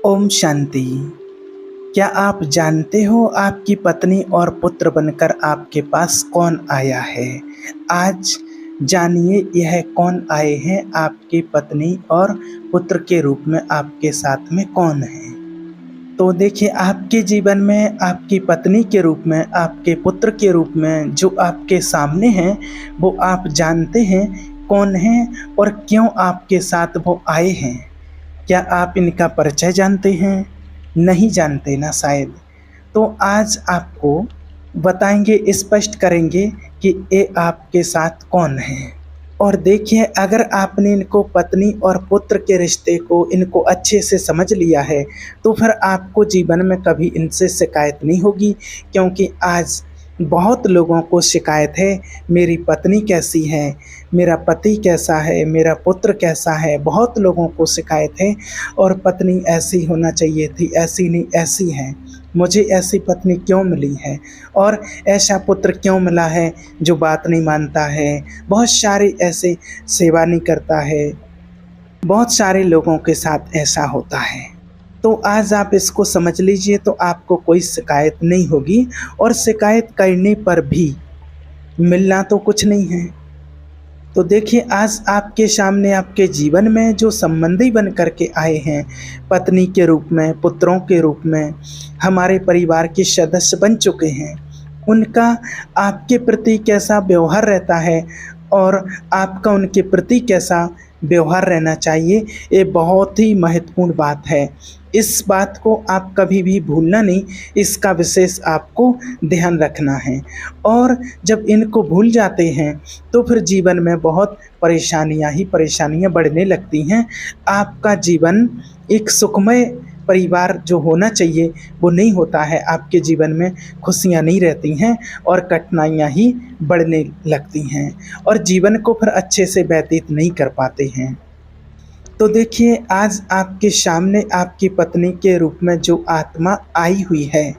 ओम शांति। क्या आप जानते हो आपकी पत्नी और पुत्र बनकर आपके पास कौन आया है? आज जानिए यह कौन आए हैं। आपकी पत्नी और पुत्र के रूप में आपके साथ में कौन है? तो देखिए, आपके जीवन में आपकी पत्नी के रूप में, आपके पुत्र के रूप में जो आपके सामने हैं, वो आप जानते हैं कौन हैं और क्यों आपके साथ वो आए हैं। क्या आप इनका परिचय जानते हैं? नहीं जानते ना शायद। तो आज आपको बताएंगे, स्पष्ट करेंगे कि ये आपके साथ कौन है। और देखिए, अगर आपने इनको पत्नी और पुत्र के रिश्ते को इनको अच्छे से समझ लिया है तो फिर आपको जीवन में कभी इनसे शिकायत नहीं होगी। क्योंकि आज बहुत लोगों को शिकायत है, मेरी पत्नी कैसी है, मेरा पति कैसा है, मेरा पुत्र कैसा है। बहुत लोगों को शिकायत है और पत्नी ऐसी होना चाहिए थी, ऐसी नहीं ऐसी है, मुझे ऐसी पत्नी क्यों मिली है और ऐसा पुत्र क्यों मिला है जो बात नहीं मानता है, बहुत सारे ऐसे सेवा नहीं करता है। बहुत सारे लोगों के साथ ऐसा होता है। तो आज आप इसको समझ लीजिए तो आपको कोई शिकायत नहीं होगी। और शिकायत करने पर भी मिलना तो कुछ नहीं है। तो देखिए, आज आपके सामने आपके जीवन में जो संबंधी बन करके आए हैं, पत्नी के रूप में, पुत्रों के रूप में, हमारे परिवार के सदस्य बन चुके हैं, उनका आपके प्रति कैसा व्यवहार रहता है और आपका उनके प्रति कैसा व्यवहार रहना चाहिए, ये बहुत ही महत्वपूर्ण बात है। इस बात को आप कभी भी भूलना नहीं, इसका विशेष आपको ध्यान रखना है। और जब इनको भूल जाते हैं तो फिर जीवन में बहुत परेशानियां बढ़ने लगती हैं। आपका जीवन एक सुखमय परिवार जो होना चाहिए वो नहीं होता है। आपके जीवन में खुशियां नहीं रहती हैं और कठिनाइयां ही बढ़ने लगती हैं और जीवन को फिर अच्छे से व्यतीत नहीं कर पाते हैं। तो देखिए, आज आपके सामने आपकी पत्नी के रूप में जो आत्मा आई हुई है,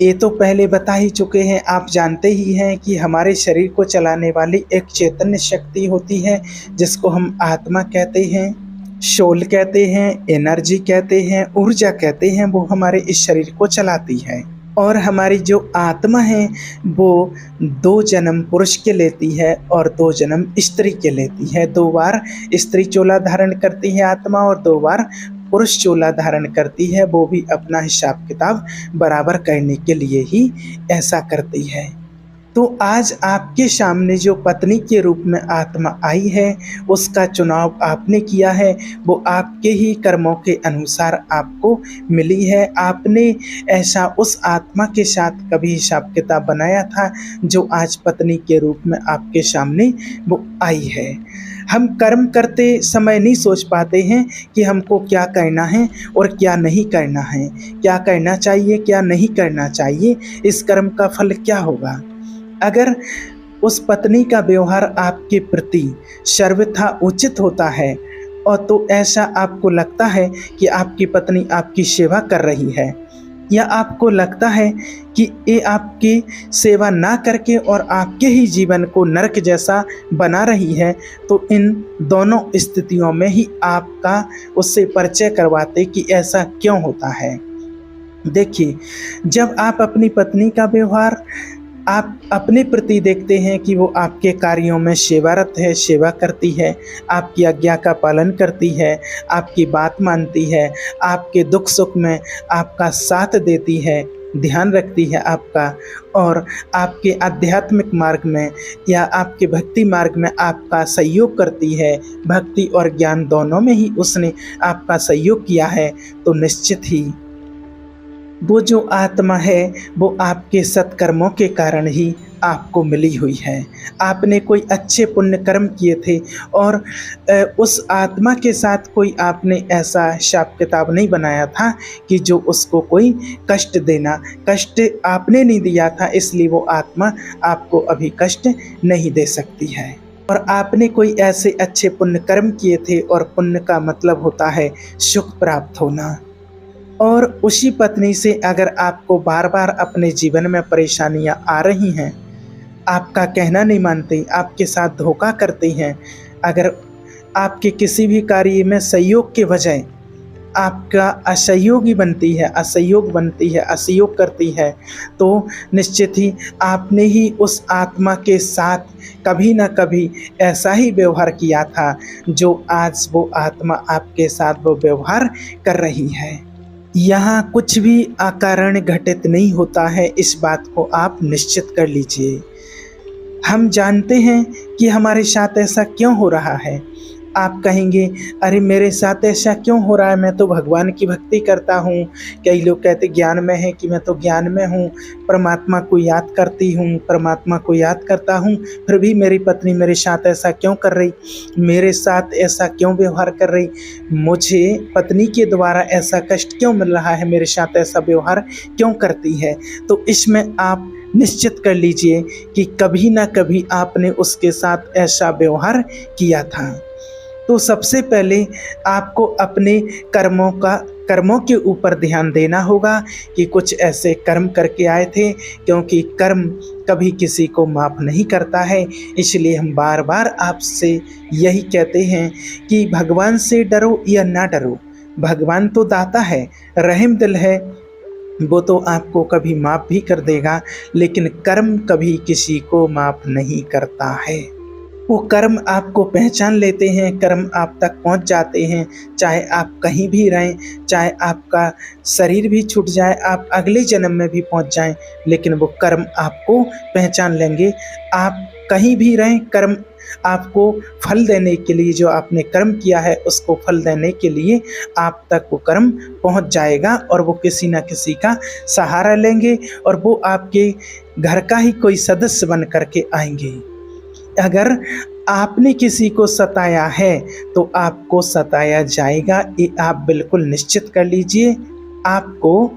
ये तो पहले बता ही चुके हैं। आप जानते ही हैं कि हमारे शरीर को चलाने वाली एक चैतन्य शक्ति होती है जिसको हम आत्मा कहते हैं, सोल कहते हैं, एनर्जी कहते हैं, ऊर्जा कहते हैं। वो हमारे इस शरीर को चलाती है। और हमारी जो आत्मा है वो 2 जन्म पुरुष के लेती है और 2 जन्म स्त्री के लेती है। 2 बार स्त्री चोला धारण करती है आत्मा और 2 बार पुरुष चोला धारण करती है। वो भी अपना हिसाब किताब बराबर करने के लिए ही ऐसा करती है। तो आज आपके सामने जो पत्नी के रूप में आत्मा आई है, उसका चुनाव आपने किया है। वो आपके ही कर्मों के अनुसार आपको मिली है। आपने ऐसा उस आत्मा के साथ कभी हिसाब किताब बनाया था जो आज पत्नी के रूप में आपके सामने वो आई है। हम कर्म करते समय नहीं सोच पाते हैं कि हमको क्या करना है और क्या नहीं करना है, क्या करना चाहिए, क्या नहीं करना चाहिए, इस कर्म का फल क्या होगा। अगर उस पत्नी का व्यवहार आपके प्रति सर्वथा उचित होता है और तो ऐसा आपको लगता है कि आपकी पत्नी आपकी सेवा कर रही है, या आपको लगता है कि ये आपकी सेवा ना करके और आपके ही जीवन को नरक जैसा बना रही है, तो इन दोनों स्थितियों में ही आपका उससे परिचय करवाते कि ऐसा क्यों होता है। देखिए, जब आप अपनी पत्नी का व्यवहार आप अपने प्रति देखते हैं कि वो आपके कार्यों में सेवारत है, सेवा करती है, आपकी आज्ञा का पालन करती है, आपकी बात मानती है, आपके दुख सुख में आपका साथ देती है, ध्यान रखती है आपका, और आपके आध्यात्मिक मार्ग में या आपके भक्ति मार्ग में आपका सहयोग करती है, भक्ति और ज्ञान दोनों में ही उसने आपका सहयोग किया है, तो निश्चित ही वो जो आत्मा है वो आपके सत्कर्मों के कारण ही आपको मिली हुई है। आपने कोई अच्छे पुण्य कर्म किए थे और उस आत्मा के साथ कोई आपने ऐसा हिसाब किताब नहीं बनाया था कि जो उसको कोई कष्ट देना, कष्ट आपने नहीं दिया था, इसलिए वो आत्मा आपको अभी कष्ट नहीं दे सकती है। और आपने कोई ऐसे अच्छे पुण्य कर्म किए थे, और पुण्य का मतलब होता है सुख प्राप्त होना। और उसी पत्नी से अगर आपको बार बार अपने जीवन में परेशानियां आ रही हैं, आपका कहना नहीं मानती, आपके साथ धोखा करती हैं, अगर आपके किसी भी कार्य में सहयोग के बजाय आपका असहयोगी बनती है, असहयोग बनती है, असहयोग करती है, तो निश्चित ही आपने ही उस आत्मा के साथ कभी ना कभी ऐसा ही व्यवहार किया था जो आज वो आत्मा आपके साथ वो व्यवहार कर रही है। यहाँ कुछ भी अकारण घटित नहीं होता है, इस बात को आप निश्चित कर लीजिए। हम जानते हैं कि हमारे साथ ऐसा क्यों हो रहा है। आप कहेंगे, अरे मेरे साथ ऐसा क्यों हो रहा है, मैं तो भगवान की भक्ति करता हूँ। कई लोग कहते ज्ञान में है कि मैं तो ज्ञान में हूँ, परमात्मा को याद करती हूँ, परमात्मा को याद करता हूँ, फिर भी मेरी पत्नी मेरे साथ ऐसा क्यों कर रही, मेरे साथ ऐसा क्यों व्यवहार कर रही, मुझे पत्नी के द्वारा ऐसा कष्ट क्यों मिल रहा है, मेरे साथ ऐसा व्यवहार क्यों करती है। तो इसमें आप निश्चित कर लीजिए कि कभी ना कभी आपने उसके साथ ऐसा व्यवहार किया था। तो सबसे पहले आपको अपने कर्मों के ऊपर ध्यान देना होगा कि कुछ ऐसे कर्म करके आए थे, क्योंकि कर्म कभी किसी को माफ़ नहीं करता है। इसलिए हम बार बार आपसे यही कहते हैं कि भगवान से डरो या ना डरो, भगवान तो दाता है, रहम दिल है, वो तो आपको कभी माफ़ भी कर देगा, लेकिन कर्म कभी किसी को माफ़ नहीं करता है। वो कर्म आपको पहचान लेते हैं, कर्म आप तक पहुंच जाते हैं, चाहे आप कहीं भी रहें, चाहे आपका शरीर भी छूट जाए, आप अगले जन्म में भी पहुंच जाएं, लेकिन वो कर्म आपको पहचान लेंगे। आप कहीं भी रहें, कर्म आपको फल देने के लिए, जो आपने कर्म किया है उसको फल देने के लिए आप तक वो कर्म पहुंच जाएगा, और वो किसी न किसी का सहारा लेंगे, और वो आपके घर का ही कोई सदस्य बन करके आएंगे। अगर आपने किसी को सताया है तो आपको सताया जाएगा, ये आप बिल्कुल निश्चित कर लीजिए, आपको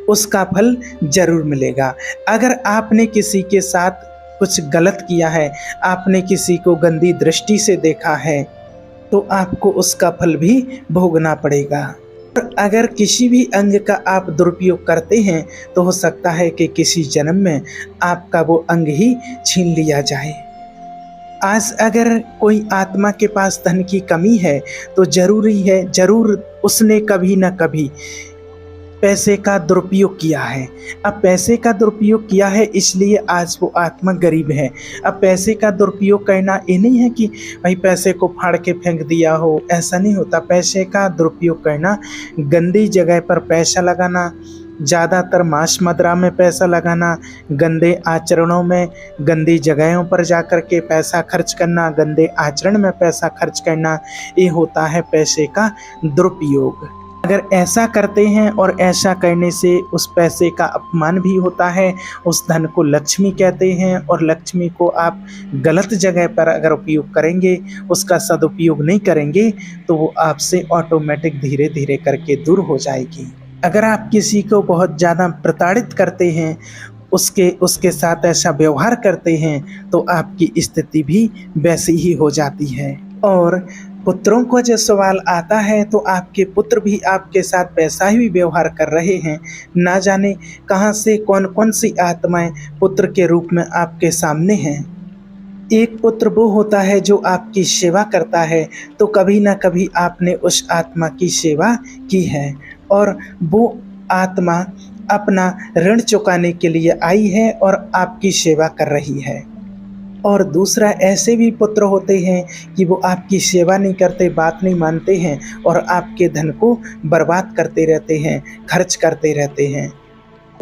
उसका फल जरूर मिलेगा। अगर आपने किसी के साथ कुछ गलत किया है, आपने किसी को गंदी दृष्टि से देखा है, तो आपको उसका फल भी भोगना पड़ेगा। और अगर किसी भी अंग का आप दुरुपयोग करते हैं तो हो सकता है कि किसी जन्म में आपका वो अंग ही छीन लिया जाए। आज अगर कोई आत्मा के पास धन की कमी है तो जरूर उसने कभी ना कभी पैसे का दुरुपयोग किया है। अब पैसे का दुरुपयोग किया है इसलिए आज वो आत्मा गरीब है। अब पैसे का दुरुपयोग करना ये नहीं है कि भाई पैसे को फाड़ के फेंक दिया हो, ऐसा नहीं होता। पैसे का दुरुपयोग करना, गंदी जगह पर पैसा लगाना, ज़्यादातर मांस मदिरा में पैसा लगाना, गंदे आचरणों में, गंदी जगहों पर जाकर के पैसा खर्च करना, गंदे आचरण में पैसा खर्च करना, ये होता है पैसे का दुरुपयोग। अगर ऐसा करते हैं और ऐसा करने से उस पैसे का अपमान भी होता है, उस धन को लक्ष्मी कहते हैं, और लक्ष्मी को आप गलत जगह पर अगर उपयोग करेंगे, उसका सदुपयोग नहीं करेंगे, तो वो आपसे ऑटोमेटिक धीरे धीरे करके दूर हो जाएगी। अगर आप किसी को बहुत ज़्यादा प्रताड़ित करते हैं, उसके साथ ऐसा व्यवहार करते हैं, तो आपकी स्थिति भी वैसी ही हो जाती है। और पुत्रों को जब सवाल आता है तो आपके पुत्र भी आपके साथ वैसा ही व्यवहार कर रहे हैं। ना जाने कहां से कौन कौन सी आत्माएं पुत्र के रूप में आपके सामने हैं। एक पुत्र वो होता है जो आपकी सेवा करता है, तो कभी ना कभी आपने उस आत्मा की सेवा की है, और वो आत्मा अपना ऋण चुकाने के लिए आई है और आपकी सेवा कर रही है। और दूसरा, ऐसे भी पुत्र होते हैं कि वो आपकी सेवा नहीं करते, बात नहीं मानते हैं, और आपके धन को बर्बाद करते रहते हैं, खर्च करते रहते हैं।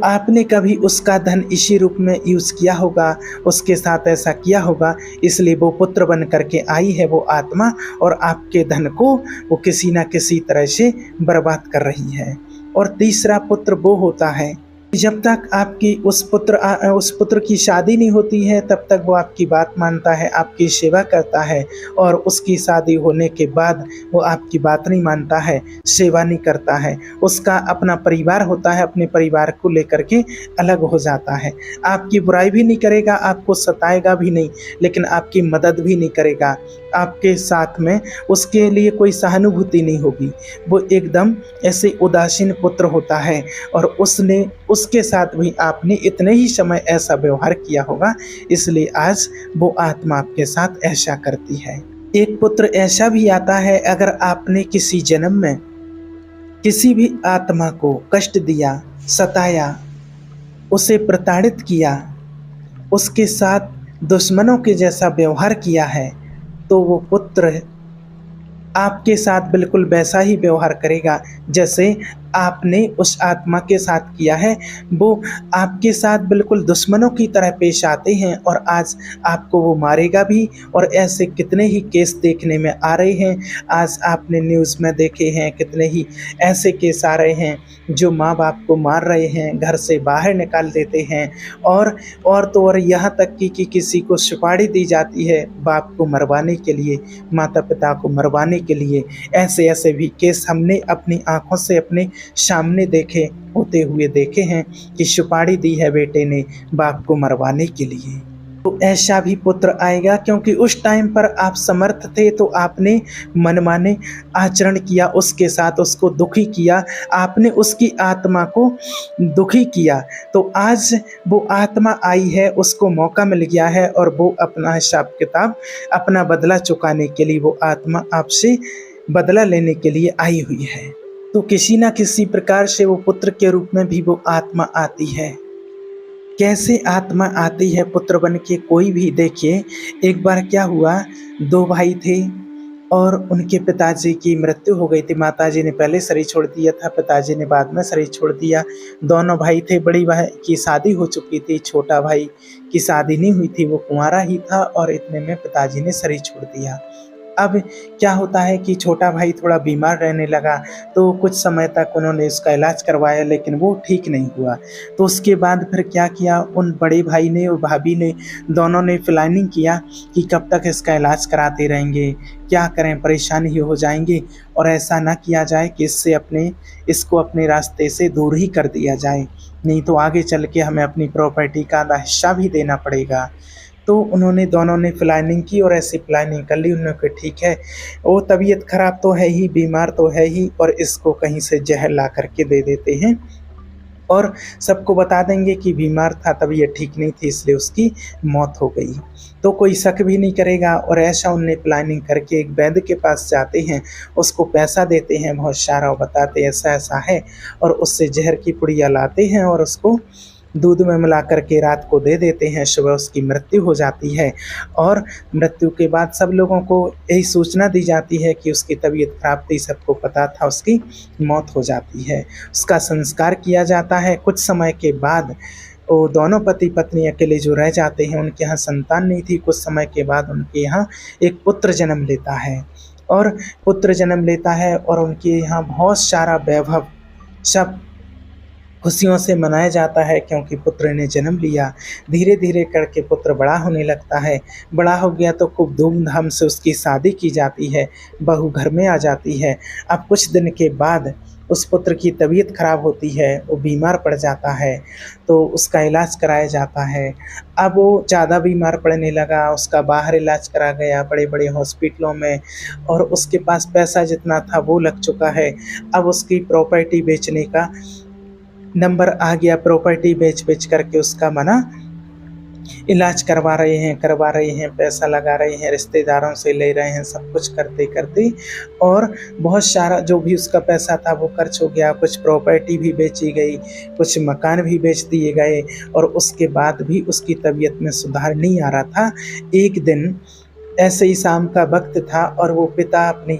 आपने कभी उसका धन इसी रूप में यूज़ किया होगा, उसके साथ ऐसा किया होगा, इसलिए वो पुत्र बन करके आई है वो आत्मा, और आपके धन को वो किसी ना किसी तरह से बर्बाद कर रही है। और तीसरा पुत्र वो होता है, जब तक आपकी उस पुत्र की शादी नहीं होती है तब तक वो आपकी बात मानता है, आपकी सेवा करता है, और उसकी शादी होने के बाद वो आपकी बात नहीं मानता है, सेवा नहीं करता है, उसका अपना परिवार होता है, अपने परिवार को लेकर के अलग हो जाता है। आपकी बुराई भी नहीं करेगा, आपको सताएगा भी नहीं, लेकिन आपकी मदद भी नहीं करेगा, आपके साथ में उसके लिए कोई सहानुभूति नहीं होगी। वो एकदम ऐसे उदासीन पुत्र होता है, और उसके साथ भी आपने इतने ही समय ऐसा व्यवहार किया होगा, इसलिए आज वो आत्मा आपके साथ ऐसा करती है। एक पुत्र ऐसा भी आता है, अगर आपने किसी जन्म में किसी भी आत्मा को कष्ट दिया, सताया, उसे प्रताड़ित किया, उसके साथ दुश्मनों के जैसा व्यवहार किया है, तो वो पुत्र आपके साथ बिल्कुल वैसा ही व्यवहार करेगा जैसे आपने उस आत्मा के साथ किया है। वो आपके साथ बिल्कुल दुश्मनों की तरह पेश आते हैं और आज आपको वो मारेगा भी। और ऐसे कितने ही केस देखने में आ रहे हैं, आज आपने न्यूज़ में देखे हैं, कितने ही ऐसे केस आ रहे हैं जो माँ बाप को मार रहे हैं, घर से बाहर निकाल देते हैं। और तो और यहाँ तक कि किसी को सुपारी दी जाती है बाप को मरवाने के लिए, माता पिता को मरवाने के लिए। ऐसे ऐसे भी केस हमने अपनी आंखों से अपने सामने देखे होते हुए देखे हैं कि सुपारी दी है बेटे ने बाप को मरवाने के लिए। तो ऐसा भी पुत्र आएगा, क्योंकि उस टाइम पर आप समर्थ थे तो आपने मनमाने आचरण किया, उसके साथ उसको दुखी किया, आपने उसकी आत्मा को दुखी किया। तो आज वो आत्मा आई है, उसको मौका मिल गया है और वो अपना हिसाब किताब, अपना बदला चुकाने के लिए वो आत्मा आपसे बदला लेने के लिए आई हुई है। तो किसी ना किसी प्रकार से वो पुत्र के रूप में भी वो आत्मा आती है। कैसे आत्मा आती है पुत्र बन के, कोई भी देखिए। एक बार क्या हुआ, दो भाई थे और उनके पिताजी की मृत्यु हो गई थी। माताजी ने पहले शरीर छोड़ दिया था, पिताजी ने बाद में शरीर छोड़ दिया। दोनों भाई थे, बड़ी भाई की शादी हो चुकी थी, छोटा भाई की शादी नहीं हुई थी, वो कुंवारा ही था और इतने में पिताजी ने शरीर छोड़ दिया। अब क्या होता है कि छोटा भाई थोड़ा बीमार रहने लगा, तो कुछ समय तक उन्होंने उसका इलाज करवाया लेकिन वो ठीक नहीं हुआ। तो उसके बाद फिर क्या किया, उन बड़े भाई ने और भाभी ने दोनों ने प्लानिंग किया कि कब तक इसका इलाज कराते रहेंगे, क्या करें, परेशान ही हो जाएंगे। और ऐसा ना किया जाए कि इसको अपने रास्ते से दूर ही कर दिया जाए, नहीं तो आगे चल के हमें अपनी प्रॉपर्टी का आधा हिस्सा भी देना पड़ेगा। तो उन्होंने दोनों ने प्लानिंग की और ऐसी प्लानिंग कर ली उन्होंने कि ठीक है, वो तबीयत खराब तो है ही, बीमार तो है ही, और इसको कहीं से जहर ला करके दे देते हैं और सबको बता देंगे कि बीमार था, तबीयत ठीक नहीं थी, इसलिए उसकी मौत हो गई। तो कोई शक भी नहीं करेगा। और ऐसा उनने प्लानिंग करके एक वैद्य के पास जाते हैं, उसको पैसा देते हैं बहुत सारा और बताते ऐसा ऐसा है, और उससे जहर की पुड़िया लाते हैं और उसको दूध में मिला करके रात को दे देते हैं। सुबह उसकी मृत्यु हो जाती है और मृत्यु के बाद सब लोगों को यही सूचना दी जाती है कि उसकी तबीयत खराब थी, सबको पता था, उसकी मौत हो जाती है। उसका संस्कार किया जाता है। कुछ समय के बाद वो दोनों पति पत्नी अकेले जो रह जाते हैं, उनके यहाँ संतान नहीं थी। कुछ समय के बाद उनके यहाँ एक पुत्र जन्म लेता है और पुत्र जन्म लेता है और उनके यहाँ बहुत सारा वैभव सब खुशियों से मनाया जाता है, क्योंकि पुत्र ने जन्म लिया। धीरे धीरे करके पुत्र बड़ा होने लगता है। बड़ा हो गया तो खूब धूमधाम से उसकी शादी की जाती है, बहू घर में आ जाती है। अब कुछ दिन के बाद उस पुत्र की तबीयत खराब होती है, वो बीमार पड़ जाता है, तो उसका इलाज कराया जाता है। अब वो ज़्यादा बीमार पड़ने लगा, उसका बाहर इलाज करा गया बड़े बड़े हॉस्पिटलों में, और उसके पास पैसा जितना था वो लग चुका है। अब उसकी प्रॉपर्टी बेचने का नंबर आ गया, प्रॉपर्टी बेच करके उसका मना इलाज करवा रहे हैं, पैसा लगा रहे हैं, रिश्तेदारों से ले रहे हैं, सब कुछ करते करते और बहुत सारा जो भी उसका पैसा था वो खर्च हो गया। कुछ प्रॉपर्टी भी बेची गई, कुछ मकान भी बेच दिए गए, और उसके बाद भी उसकी तबीयत में सुधार नहीं आ रहा था। एक दिन ऐसे ही शाम का वक्त था और वो पिता अपनी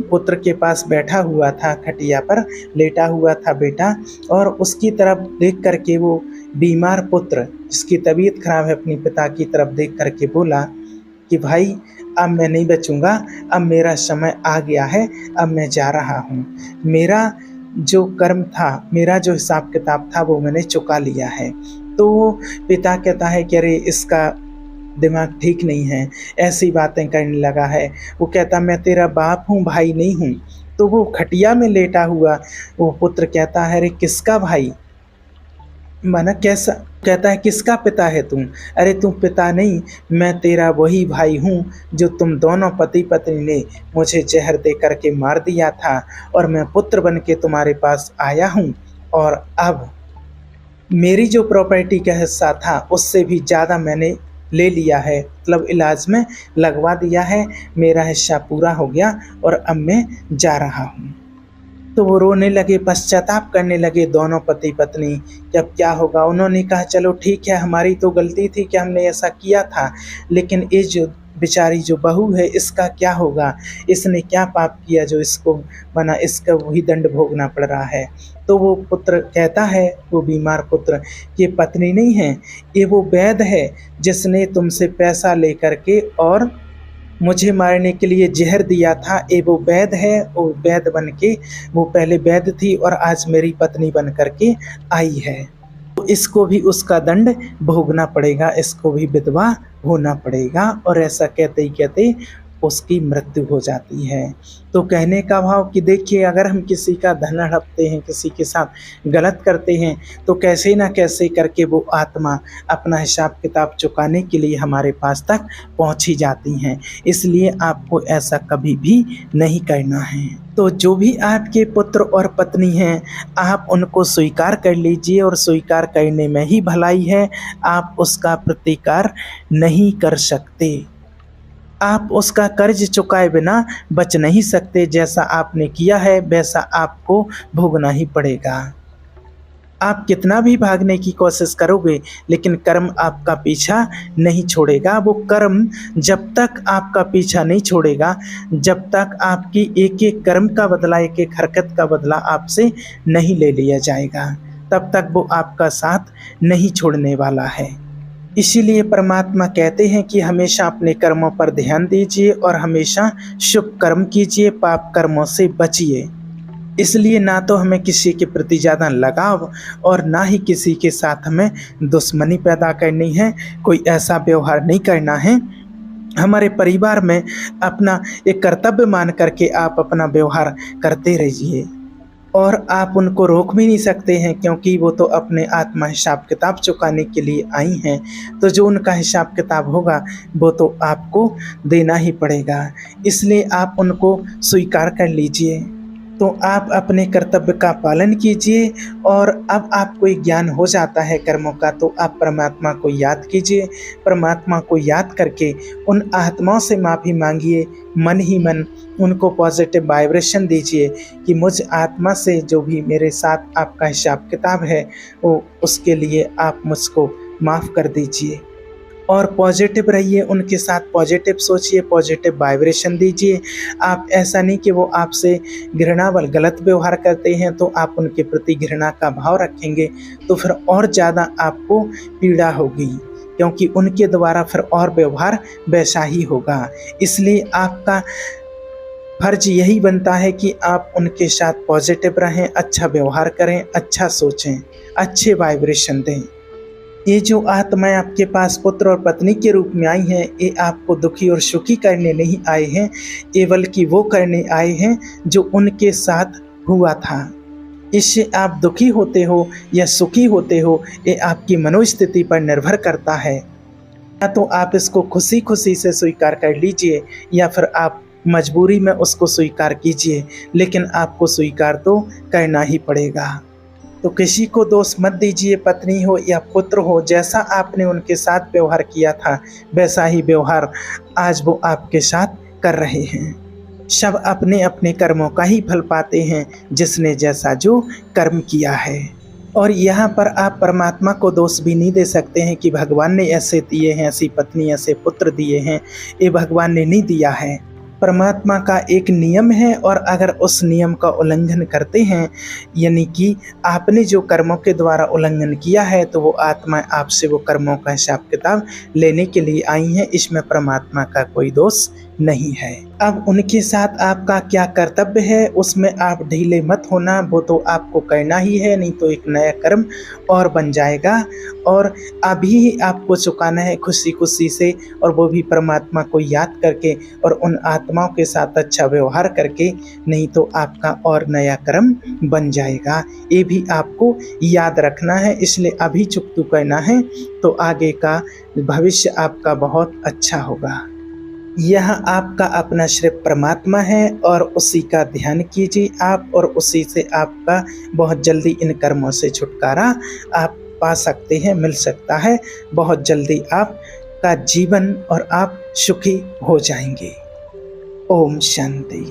पुत्र के पास बैठा हुआ था, खटिया पर लेटा हुआ था बेटा, और उसकी तरफ देख करके वो बीमार पुत्र जिसकी तबीयत खराब है अपने पिता की तरफ देख करके बोला कि भाई अब मैं नहीं बचूंगा, अब मेरा समय आ गया है, अब मैं जा रहा हूँ। मेरा जो कर्म था, मेरा जो हिसाब किताब था वो मैंने चुका लिया है। तो पिता कहता है कि अरे इसका दिमाग ठीक नहीं है, ऐसी बातें करने लगा है। वो कहता मैं तेरा बाप हूँ, भाई नहीं हूँ। तो वो खटिया में लेटा हुआ वो पुत्र कहता है अरे किसका भाई, माना कैसा, कहता है किसका पिता है तुम? अरे तुम पिता नहीं, मैं तेरा वही भाई हूँ जो तुम दोनों पति पत्नी ने मुझे जहर दे करके मार दिया था, और मैं पुत्र बन के तुम्हारे पास आया हूँ, और अब मेरी जो प्रॉपर्टी का हिस्सा था उससे भी ज़्यादा मैंने ले लिया है, मतलब इलाज में लगवा दिया है, मेरा हिस्सा पूरा हो गया और अब मैं जा रहा हूँ। तो वो रोने लगे, पश्चाताप करने लगे दोनों पति पत्नी कि अब क्या होगा। उन्होंने कहा चलो ठीक है, हमारी तो गलती थी कि हमने ऐसा किया था, लेकिन ये जो बेचारी जो बहू है इसका क्या होगा, इसने क्या पाप किया जो इसको बना, इसका वही दंड भोगना पड़ रहा है। तो वो पुत्र कहता है, वो बीमार पुत्र, ये पत्नी नहीं है, ये वो वैद्य है जिसने तुमसे पैसा लेकर के और मुझे मारने के लिए जहर दिया था। ये वो वैद्य है, वो वैद्य बन के, वो पहले वैद्य थी और आज मेरी पत्नी बन करके आई है। तो इसको भी उसका दंड भोगना पड़ेगा, इसको भी विधवा होना पड़ेगा। और ऐसा कहते ही कहते उसकी मृत्यु हो जाती है। तो कहने का भाव कि देखिए, अगर हम किसी का धन हड़पते हैं, किसी के साथ गलत करते हैं, तो कैसे ना कैसे करके वो आत्मा अपना हिसाब किताब चुकाने के लिए हमारे पास तक पहुंच ही जाती हैं। इसलिए आपको ऐसा कभी भी नहीं करना है। तो जो भी आपके पुत्र और पत्नी हैं, आप उनको स्वीकार कर लीजिए, और स्वीकार करने में ही भलाई है। आप उसका प्रतिकार नहीं कर सकते, आप उसका कर्ज चुकाए बिना बच नहीं सकते। जैसा आपने किया है वैसा आपको भोगना ही पड़ेगा। आप कितना भी भागने की कोशिश करोगे, लेकिन कर्म आपका पीछा नहीं छोड़ेगा। वो कर्म जब तक आपका पीछा नहीं छोड़ेगा, जब तक आपकी एक एक कर्म का बदला, एक एक हरकत का बदला आपसे नहीं ले लिया जाएगा, तब तक वो आपका साथ नहीं छोड़ने वाला है। इसीलिए परमात्मा कहते हैं कि हमेशा अपने कर्मों पर ध्यान दीजिए और हमेशा शुभ कर्म कीजिए, पाप कर्मों से बचिए। इसलिए ना तो हमें किसी के प्रति ज़्यादा लगाव और ना ही किसी के साथ हमें दुश्मनी पैदा करनी है, कोई ऐसा व्यवहार नहीं करना है। हमारे परिवार में अपना एक कर्तव्य मान करके आप अपना व्यवहार करते रहिए, और आप उनको रोक भी नहीं सकते हैं, क्योंकि वो तो अपने आत्मा हिसाब किताब चुकाने के लिए आई हैं। तो जो उनका हिसाब किताब होगा वो तो आपको देना ही पड़ेगा। इसलिए आप उनको स्वीकार कर लीजिए। तो आप अपने कर्तव्य का पालन कीजिए, और अब आपको एक ज्ञान हो जाता है कर्मों का, तो आप परमात्मा को याद कीजिए। परमात्मा को याद करके उन आत्माओं से माफ़ी मांगिए, मन ही मन उनको पॉजिटिव वाइब्रेशन दीजिए कि मुझ आत्मा से जो भी मेरे साथ आपका हिसाब किताब है, वो उसके लिए आप मुझको माफ़ कर दीजिए। और पॉजिटिव रहिए, उनके साथ पॉजिटिव सोचिए, पॉजिटिव वाइब्रेशन दीजिए। आप ऐसा नहीं कि वो आपसे घृणा व गलत व्यवहार करते हैं तो आप उनके प्रति घृणा का भाव रखेंगे, तो फिर और ज़्यादा आपको पीड़ा होगी, क्योंकि उनके द्वारा फिर और व्यवहार वैसा ही होगा। इसलिए आपका फर्ज यही बनता है कि आप उनके साथ पॉजिटिव रहें, अच्छा व्यवहार करें, अच्छा सोचें, अच्छे वाइब्रेशन दें। ये जो आत्माएं आपके पास पुत्र और पत्नी के रूप में आई हैं, ये आपको दुखी और सुखी करने नहीं आए हैं, ये बल्कि वो करने आए हैं जो उनके साथ हुआ था। इससे आप दुखी होते हो या सुखी होते हो, ये आपकी मनोस्थिति पर निर्भर करता है। या तो आप इसको खुशी खुशी से स्वीकार कर लीजिए, या फिर आप मजबूरी में उसको स्वीकार कीजिए, लेकिन आपको स्वीकार तो करना ही पड़ेगा। तो किसी को दोष मत दीजिए, पत्नी हो या पुत्र हो, जैसा आपने उनके साथ व्यवहार किया था वैसा ही व्यवहार आज वो आपके साथ कर रहे हैं। सब अपने अपने कर्मों का ही फल पाते हैं, जिसने जैसा जो कर्म किया है। और यहाँ पर आप परमात्मा को दोष भी नहीं दे सकते हैं कि भगवान ने ऐसे दिए हैं, ऐसी पत्नी, ऐसे पुत्र दिए हैं। ये भगवान ने नहीं दिया है, परमात्मा का एक नियम है, और अगर उस नियम का उल्लंघन करते हैं, यानी कि आपने जो कर्मों के द्वारा उल्लंघन किया है, तो वो आत्मा आपसे वो कर्मों का हिसाब किताब लेने के लिए आई हैं। इसमें परमात्मा का कोई दोष नहीं है। अब उनके साथ आपका क्या कर्तव्य है, उसमें आप ढीले मत होना, वो तो आपको करना ही है, नहीं तो एक नया कर्म और बन जाएगा, और अभी ही आपको चुकाना है खुशी खुशी से, और वो भी परमात्मा को याद करके और उन आत्माओं के साथ अच्छा व्यवहार करके, नहीं तो आपका और नया कर्म बन जाएगा। ये भी आपको याद रखना है, इसलिए अभी चुकतू करना है, तो आगे का भविष्य आपका बहुत अच्छा होगा। यह आपका अपना सिर्फ परमात्मा है, और उसी का ध्यान कीजिए आप, और उसी से आपका बहुत जल्दी इन कर्मों से छुटकारा आप पा सकते हैं, मिल सकता है। बहुत जल्दी आपका जीवन और आप सुखी हो जाएंगे। ओम शांति।